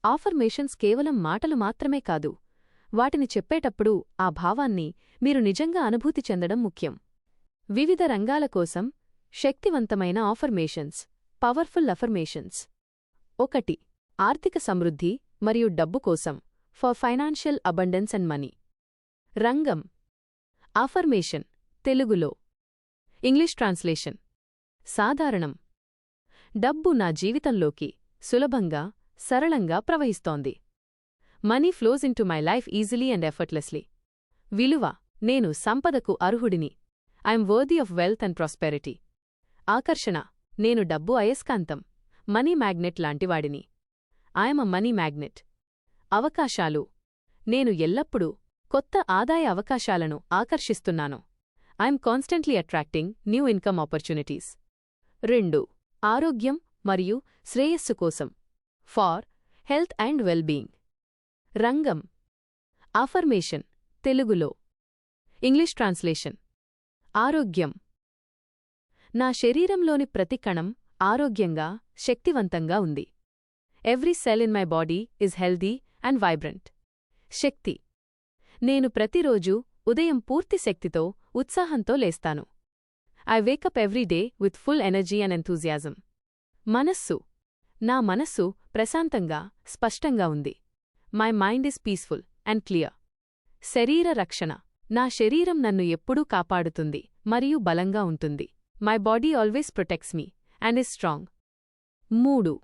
ఆఫర్మేషన్స్ కేవలం మాటలు మాత్రమే కాదు, వాటిని చెప్పేటప్పుడు ఆ భావాన్ని మీరు నిజంగా అనుభూతి చెందడం ముఖ్యం. వివిధ రంగాల కోసం శక్తివంతమైన ఆఫర్మేషన్స్, పవర్ఫుల్ అఫర్మేషన్స్. 1. ఆర్థిక సమృద్ధి మరియు డబ్బు కోసం, for financial abundance and money. రంగం. ఆఫర్మేషన్ తెలుగులో. English translation. సాధారణం. డబ్బు నా జీవితంలోకి సులభంగా, సరళంగా ప్రవహిస్తోంది. Money flows into my life easily and effortlessly. విలువ. నేను సంపదకు అర్హుడిని. I'm worthy of wealth and prosperity. ఆకర్షణ. నేను డబ్బు అయస్కాంతం, మనీ మ్యాగ్నెట్ లాంటివాడిని. I'm a money magnet. అవకాశాలు. నేను ఎల్లప్పుడూ కొత్త ఆదాయ అవకాశాలను ఆకర్షిస్తున్నాను. I'm constantly attracting new income opportunities. 2. ఆరోగ్యం మరియు శ్రేయస్సు కోసం, ఫార్ హెల్త్ అండ్ వెల్బీయింగ్. రంగం. ఆఫర్మేషన్ తెలుగులో. English translation. ఆరోగ్యం. నా శరీరంలోని ప్రతి కణం ఆరోగ్యంగా, శక్తివంతంగా ఉంది. Every cell in my body is healthy and vibrant. శక్తి. నేను ప్రతిరోజూ ఉదయం పూర్తి శక్తితో, ఉత్సాహంతో లేస్తాను. I wake up every day with full energy and enthusiasm. మనస్సు. నా మనస్సు ప్రశాంతంగా, స్పష్టంగా ఉంది. My mind is peaceful and clear. శరీర రక్షణ. నా శరీరం నన్ను ఎప్పుడూ కాపాడుతుంది మరియు బలంగా ఉంటుంది. My body always protects me and is strong. 3.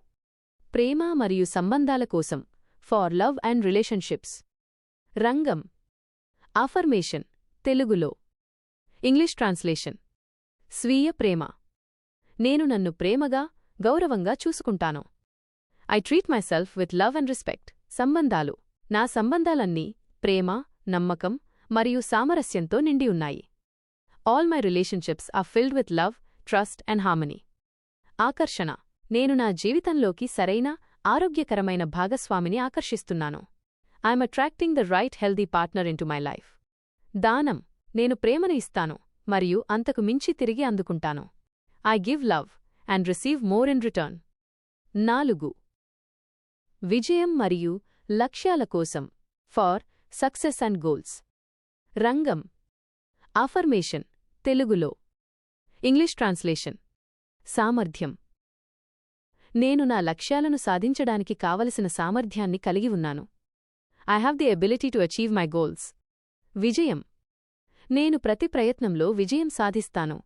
ప్రేమ మరియు సంబంధాల కోసం, ఫార్ లవ్ అండ్ రిలేషన్షిప్స్. రంగం. ఆఫర్మేషన్ తెలుగులో. English translation. స్వీయ ప్రేమ. నేను నన్ను ప్రేమగా, గౌరవంగా చూసుకుంటాను. I treat myself with love and respect. సంబంధాలు. నా సంబంధాలన్నీ ప్రేమ, నమ్మకం మరియు సామరస్యంతో నిండి ఉన్నాయి. All my relationships are filled with love, trust and harmony. ఆకర్షణ. నేను నా జీవితంలోకి సరైన, ఆరోగ్యకరమైన భాగస్వామిని ఆకర్షిస్తున్నాను. I'm attracting the right healthy partner into my life. దానం. నేను ప్రేమను ఇస్తాను మరియు అంతకు మించి తిరిగి అందుకుంటాను. I give love and receive more in return. 4. విజయం మరియు లక్ష్యాల కోసం, ఫార్ సక్సెస్ అండ్ గోల్స్. రంగం. ఆఫర్మేషన్ తెలుగులో. English translation. సామర్థ్యం. నేను నా లక్ష్యాలను సాధించడానికి కావలసిన సామర్థ్యాన్ని కలిగి ఉన్నాను. I have the ability to achieve my goals. విజయం. నేను ప్రతి ప్రయత్నంలో విజయం సాధిస్తాను.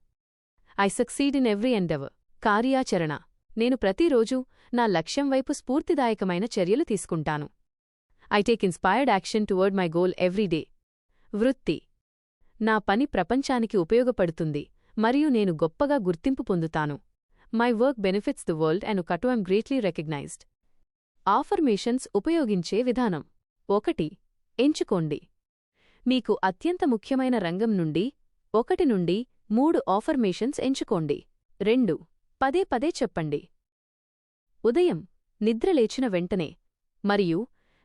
I succeed in every endeavour. కార్యాచరణ. నేను ప్రతిరోజూ నా లక్ష్యం వైపు స్ఫూర్తిదాయకమైన చర్యలు తీసుకుంటాను. I take inspired action toward my goal every day. వృత్తి. నా పని ప్రపంచానికి ఉపయోగపడుతుంది మరియు నేను గొప్పగా గుర్తింపు పొందుతాను. My work benefits the world and కటు ఐమ్ గ్రేట్లీ రికగ్నైజ్డ్. ఆఫర్మేషన్స్ ఉపయోగించే విధానం. 1. ఎంచుకోండి. మీకు అత్యంత ముఖ్యమైన రంగం నుండి 1 నుండి 3 ఆఫర్మేషన్స్ ఎంచుకోండి. 2. పదే పదే చెప్పండి. ఉదయం నిద్రలేచిన వెంటనే మరియు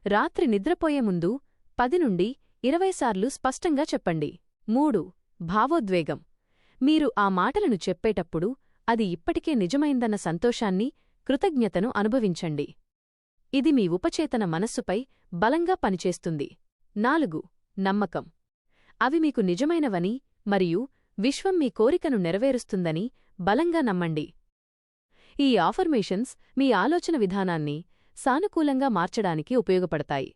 రాత్రి నిద్రపోయే ముందు 10 నుండి 20 సార్లు స్పష్టంగా చెప్పండి. 3. భావోద్వేగం. మీరు ఆ మాటలను చెప్పేటప్పుడు అది ఇప్పటికే నిజమైందన్న సంతోషాన్ని, కృతజ్ఞతను అనుభవించండి. ఇది మీ ఉపచేతన మనస్సుపై బలంగా పనిచేస్తుంది. 4. నమ్మకం. అవి మీకు నిజమైనవని మరియు విశ్వం మీ కోరికను నెరవేరుస్తుందని బలంగా నమ్మండి. ఈ ఆఫర్మేషన్స్ మీ ఆలోచన విధానాన్ని సానుకూలంగా మార్చడానికి ఉపయోగపడతాయి.